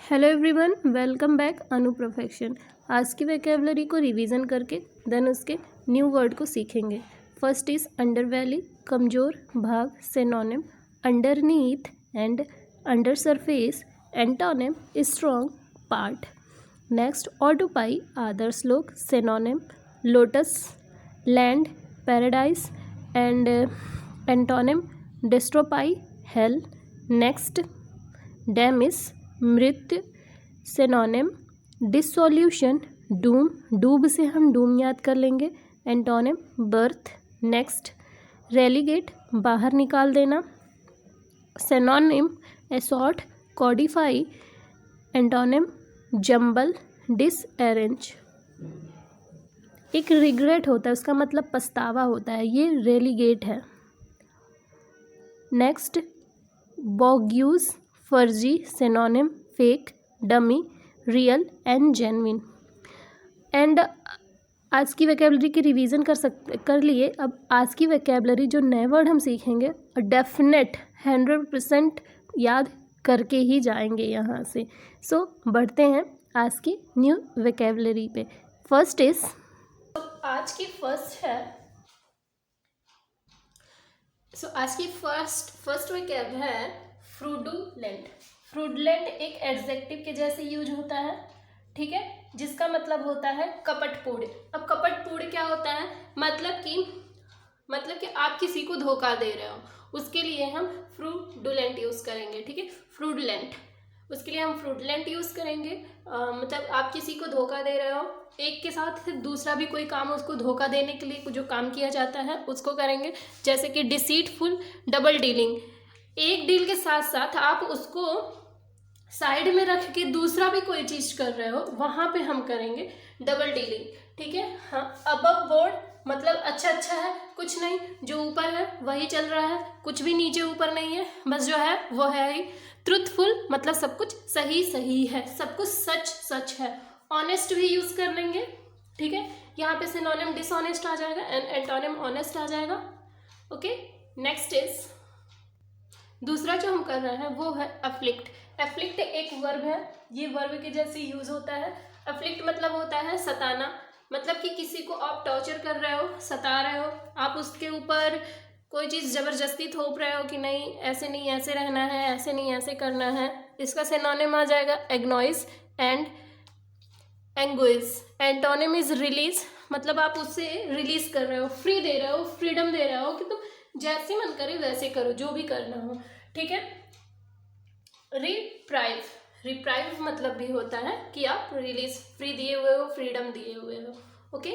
Hello everyone, welcome back अनु प्रोफेक्शन। आज की vocabulary को रिवीजन करके देन उसके न्यू वर्ड को सीखेंगे। फर्स्ट इज अंडर वैली, कमज़ोर भाग, synonym underneath and under surface, antonym strong part. Next utopia आदर श्लोक, synonym lotus, land, paradise and antonym dystopia, hell. Next demise मृत्यु, सिनोनिम डिसोल्यूशन डूम, डूब से हम डूम याद कर लेंगे, एंटोनिम बर्थ। नेक्स्ट रेलीगेट बाहर निकाल देना, सिनोनिम असॉर्ट कॉडिफाई, एंटोनिम जंबल डिसअरेंज। एक रिग्रेट होता है, उसका मतलब पछतावा होता है, ये रेलीगेट है। नेक्स्ट बोग्यूज फर्जी, synonym fake, dummy, real and genuine. And आज की वोकैबुलरी की रिवीजन कर लिए। अब आज की वोकैबुलरी जो नए वर्ड हम सीखेंगे डेफिनेट 100% याद करके ही जाएंगे यहाँ से। सो बढ़ते हैं आज की न्यू वोकैबुलरी पे। फर्स्ट इज, आज की फर्स्ट है, आज की फर्स्ट वोकैब है फ्रूडुलेंट। फ्रूडुलेंट एक एडजेक्टिव के जैसे यूज होता है, ठीक है, जिसका मतलब होता है कपटपूर्ण। अब कपटपूर्ण क्या होता है, मतलब कि आप किसी को धोखा दे रहे हो, उसके लिए हम फ्रूडुलेंट यूज करेंगे, ठीक है। फ्रूडुलेंट, उसके लिए हम फ्रूडुलेंट यूज करेंगे। मतलब आप किसी को धोखा दे रहे हो, एक के साथ दूसरा भी कोई काम, उसको धोखा देने के लिए जो काम किया जाता है उसको करेंगे। जैसे कि डिसीटफुल, डबल डीलिंग, एक डील के साथ साथ आप उसको साइड में रख के दूसरा भी कोई चीज कर रहे हो, वहां पे हम करेंगे डबल डीलिंग, ठीक है। हाँ, अबव बोर्ड मतलब अच्छा है, कुछ नहीं, जो ऊपर है वही चल रहा है, कुछ भी नीचे ऊपर नहीं है, बस जो है वो है ही। ट्रूथफुल मतलब सब कुछ सही है, सब कुछ सच है। ऑनेस्ट भी यूज कर लेंगे, ठीक है। यहाँ पे सिनोनिम डिसऑनेस्ट आ जाएगा एंड एंटोनिम ऑनेस्ट आ जाएगा, ओके। नेक्स्ट इज, दूसरा जो हम कर रहे हैं वो है अफ्लिक्ट। अफ्लिक्ट एक वर्ब है, ये वर्ब के जैसे यूज होता है। अफ्लिक्ट मतलब होता है सताना, मतलब कि किसी को आप टॉर्चर कर रहे हो, सता रहे हो, आप उसके ऊपर कोई चीज़ ज़बरदस्ती थोप रहे हो कि नहीं ऐसे रहना है, ऐसे नहीं ऐसे करना है। इसका सिनोनिम आ जाएगा एग्नोइज एंड एंगुइज। एंटोनिम इज रिलीज, मतलब आप उससे रिलीज कर रहे हो, फ्री दे रहे हो, फ्रीडम दे रहे हो कि तुम जैसे मन करे वैसे करो, जो भी करना हो, ठीक है। रिप्राइव, रिप्राइव मतलब भी होता है कि आप रिलीज, फ्री दिए हुए हो, फ्रीडम दिए हुए हो, okay.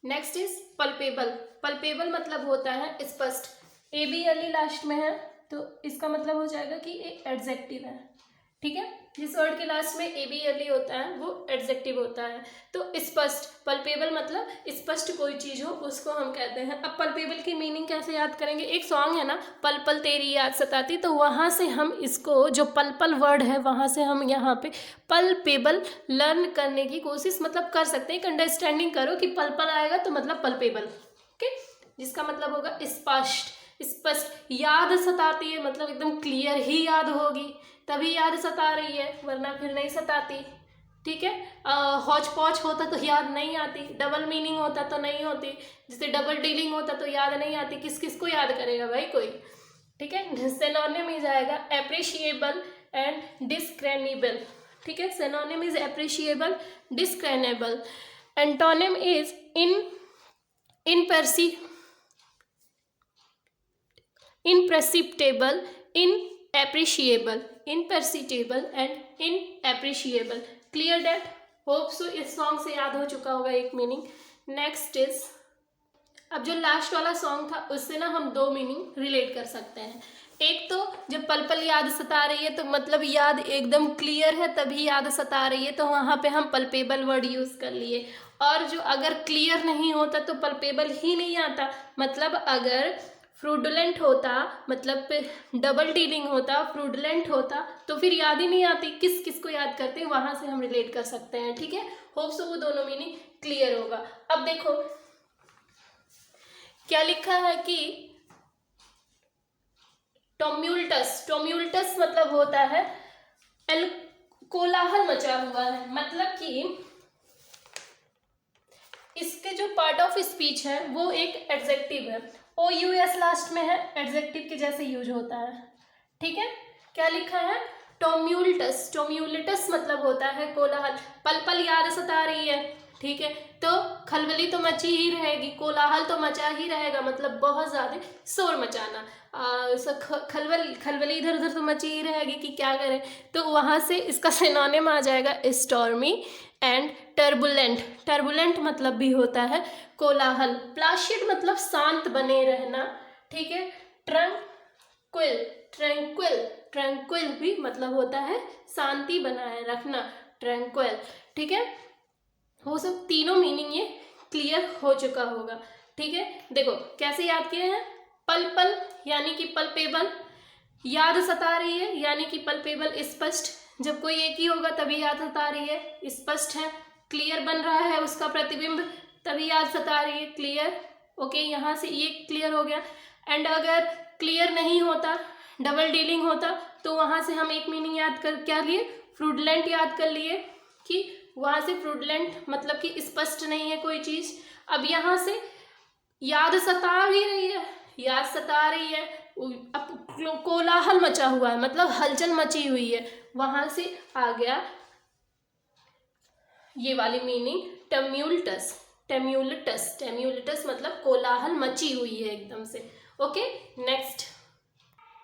Next is palpebral. Palpebral मतलब होता है स्पष्ट, एबीएलई लास्ट में है तो इसका मतलब हो जाएगा कि एक एडजेक्टिव है, ठीक है। जिस वर्ड के लास्ट में एबीएलई होता है वो एडजेक्टिव होता है। तो स्पष्ट, पल्पेबल मतलब स्पष्ट कोई चीज हो उसको हम कहते हैं। अब पल्पेबल की मीनिंग कैसे याद करेंगे, एक सॉन्ग है ना, पल पल तेरी याद सताती, तो वहां से हम इसको, जो पल पल वर्ड है वहां से हम यहाँ पे पल्पेबल लर्न करने की कोशिश मतलब कर सकते हैं। एक अंडरस्टैंडिंग करो कि पल पल आएगा तो मतलब पल्पेबल, ओके, जिसका मतलब होगा स्पष्ट। स्पष्ट, याद सताती है मतलब एकदम क्लियर ही याद होगी, तभी याद सता रही है, वरना फिर नहीं सताती, ठीक है। हौच पौच होता तो याद नहीं आती, डबल मीनिंग होता तो नहीं होती, जैसे डबल डीलिंग होता तो याद नहीं आती, किस किस को याद करेगा भाई कोई, ठीक है। सिनोनिम इज आएगा एप्रिशिएबल एंड डिस्क्रेनेबल, ठीक है। Synonym is appreciable, discernible. Antonym is imperceptible, inappreciable, imperceptible and inappreciable। Clear that, hope so इस सॉन्ग से याद हो चुका होगा एक मीनिंग। नेक्स्ट इज, अब जो लास्ट वाला सॉन्ग था उससे ना हम दो मीनिंग रिलेट कर सकते हैं। एक तो जब पल पल याद सता रही है तो मतलब याद एकदम क्लियर है तभी याद सता रही है, तो वहां पे हम पल्पेबल वर्ड यूज कर लिए। और जो अगर क्लियर नहीं होता तो पल्पेबल ही नहीं आता, मतलब अगर फ्रूडुलेंट होता, मतलब डबल डीलिंग होता, फ्रूडुलेंट होता तो फिर याद ही नहीं आती, किस किस को याद करते हैं, वहां से हम रिलेट कर सकते हैं, ठीक है। होप सो वो दोनों मीनिंग क्लियर होगा। अब देखो क्या लिखा है कि टोम्यूल्टस, टोम्यूल्टस मतलब होता है कोलाहल मचा हुआ है, मतलब कि इसके जो पार्ट ऑफ स्पीच है वो एक एडजेक्टिव है, OUS लास्ट में है, एडजेक्टिव के जैसे यूज होता है। ठीक है, क्या लिखा है? टोम्यूल्टस, टोम्यूल्टस मतलब होता है कोलाहल। पल पल याद सता रही है, ठीक है, तो खलबली तो मची ही रहेगी, कोलाहल तो मचा ही रहेगा, मतलब बहुत ज्यादा शोर मचाना, खलबली इधर उधर तो मची ही रहेगी कि क्या करें, तो वहां से इसका सिनोनिम आ जाएगा स्टॉर्मी एंड टर्बुलेंट। टर्बुलेंट मतलब भी होता है कोलाहल। प्लासिड मतलब शांत बने रहना, ठीक है। ट्रंक्विल, ट्रंक्विल, ट्रंक्विल भी मतलब होता है शांति बनाए रखना, ट्रंक्विल। ठीक है, वो सब तीनों मीनिंग ये क्लियर हो चुका होगा। ठीक है, देखो कैसे याद किए हैं। पल पल यानी कि पल्पेबल, याद सता रही है यानी कि पल्पेबल स्पष्ट, जब कोई एक ही होगा तभी याद सता रही है, स्पष्ट है, क्लियर बन रहा है उसका प्रतिबिंब तभी याद सता रही है, क्लियर। ओके, यहाँ से ये क्लियर हो गया। एंड अगर क्लियर नहीं होता, डबल डीलिंग होता, तो वहां से हम एक मीनिंग याद कर क्या लिए, फ्रूडलेंट याद कर लिए, कि वहां से फ्रूडलेंट मतलब कि स्पष्ट नहीं है कोई चीज। अब यहाँ से याद सता भी रही है, याद सता रही है, अब कोलाहल मचा हुआ है मतलब हलचल मची हुई है, वहां से आ गया ये वाली मीनिंग टम्यूल्टस, टेम्यूल्टस, टेम्यूल्टस मतलब कोलाहल मची हुई है एकदम से। ओके, नेक्स्ट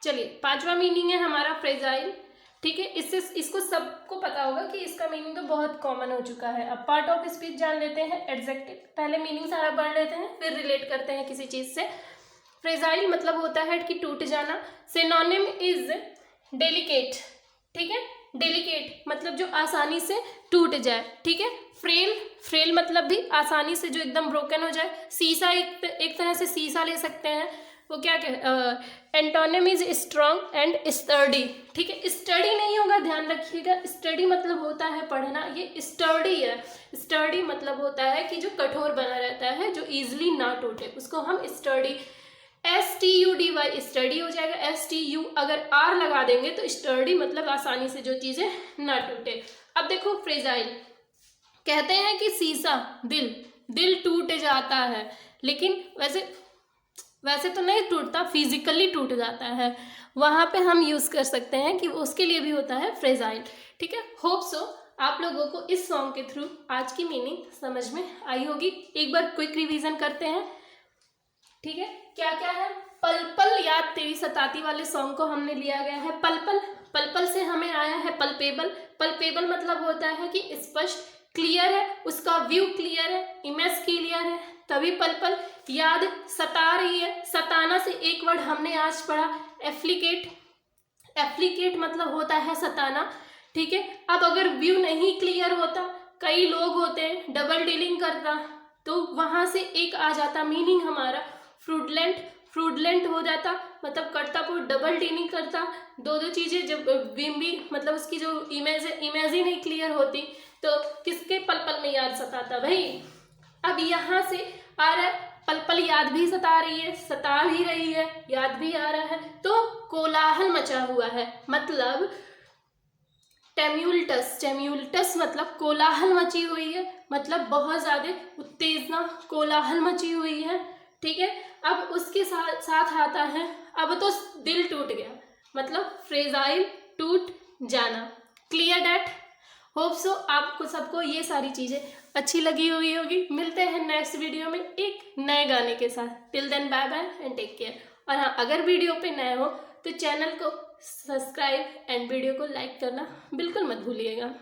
चलिए, पांचवा मीनिंग है हमारा फ्रेजाइल। ठीक है, इससे इसको सबको पता होगा कि इसका मीनिंग तो बहुत कॉमन हो चुका है। अब पार्ट ऑफ स्पीच जान लेते हैं, एडजेक्टिव, पहले मीनिंग सारा पढ़ लेते हैं फिर रिलेट करते हैं किसी चीज से। फ्रेजाइल मतलब होता है कि टूट जाना। सिनोनिम इज डेलिकेट, ठीक है, डेलिकेट मतलब जो आसानी से टूट जाए, ठीक है। फ्रेल, फ्रेल मतलब भी आसानी से जो एकदम ब्रोकन हो जाए। सीसा, एक तरह से सीसा ले सकते हैं, वो क्या कह, antonym is strong and sturdy, ठीक है। स्टडी नहीं होगा, ध्यान रखिएगा, स्टडी मतलब होता है पढ़ना, ये स्टर्डी है। स्टर्डी मतलब होता है कि जो कठोर बना रहता है, जो इजिली ना टूटे, उसको हम स्टडी, STUDY स्टडी हो जाएगा। STU अगर R लगा देंगे तो स्टर्डी मतलब आसानी से जो चीजें ना टूटे। अब देखो फ्रेजाइल, कहते हैं कि सीसा, दिल, दिल टूट जाता है, लेकिन वैसे तो नहीं टूटता, फिजिकली टूट जाता है, वहां पे हम यूज कर सकते हैं कि उसके लिए भी होता है फ्रेजाइल। ठीक है, होप सो आप लोगों को इस सॉन्ग के थ्रू आज की मीनिंग समझ में आई होगी। एक बार क्विक रिवीजन करते हैं, ठीक है। क्या क्या है, पल पल याद तेरी सताती वाले सॉन्ग को हमने लिया गया है पल पल, पल पल से हमें आया है पल्पेबल। पल्पेबल मतलब होता है कि स्पष्ट, क्लियर है, उसका व्यू क्लियर है, इमेज क्लियर है, तभी पल पल याद सता रही है। सताना से एक वर्ड हमने आज पढ़ा एफ्लिकेट, एफ्लिकेट मतलब होता है सताना, ठीक है। अब अगर व्यू नहीं क्लियर होता, कई लोग होते हैं डबल डीलिंग करता, तो वहां से एक आ जाता मीनिंग हमारा फ्रूडलेंट, फ्रूडलेंट हो जाता मतलब करता को डबल डीलिंग करता, दो चीजें जब बिम्बी मतलब उसकी जो इमेज है, इमेज ही नहीं क्लियर होती, तो किसके पल पल में याद सताता भाई। अब यहाँ से आ रहा है पल पल याद भी सता रही है, सता भी रही है, याद भी आ रहा है, तो कोलाहल मचा हुआ है, मतलब टेम्यूल्टस, टेम्यूल्टस मतलब कोलाहल मची हुई है, मतलब बहुत ज्यादा उत्तेजना, कोलाहल मची हुई है, ठीक है। अब उसके साथ आता है, अब तो दिल टूट गया, मतलब फ्रेजाइल, टूट जाना। क्लियर डैट, होप सो आपको सबको ये सारी चीजें अच्छी लगी हुई होगी। मिलते हैं नेक्स्ट वीडियो में एक नए गाने के साथ। Till then bye bye and take care. और हाँ, अगर वीडियो पे नए हो तो चैनल को सब्सक्राइब एंड वीडियो को लाइक करना बिल्कुल मत भूलिएगा।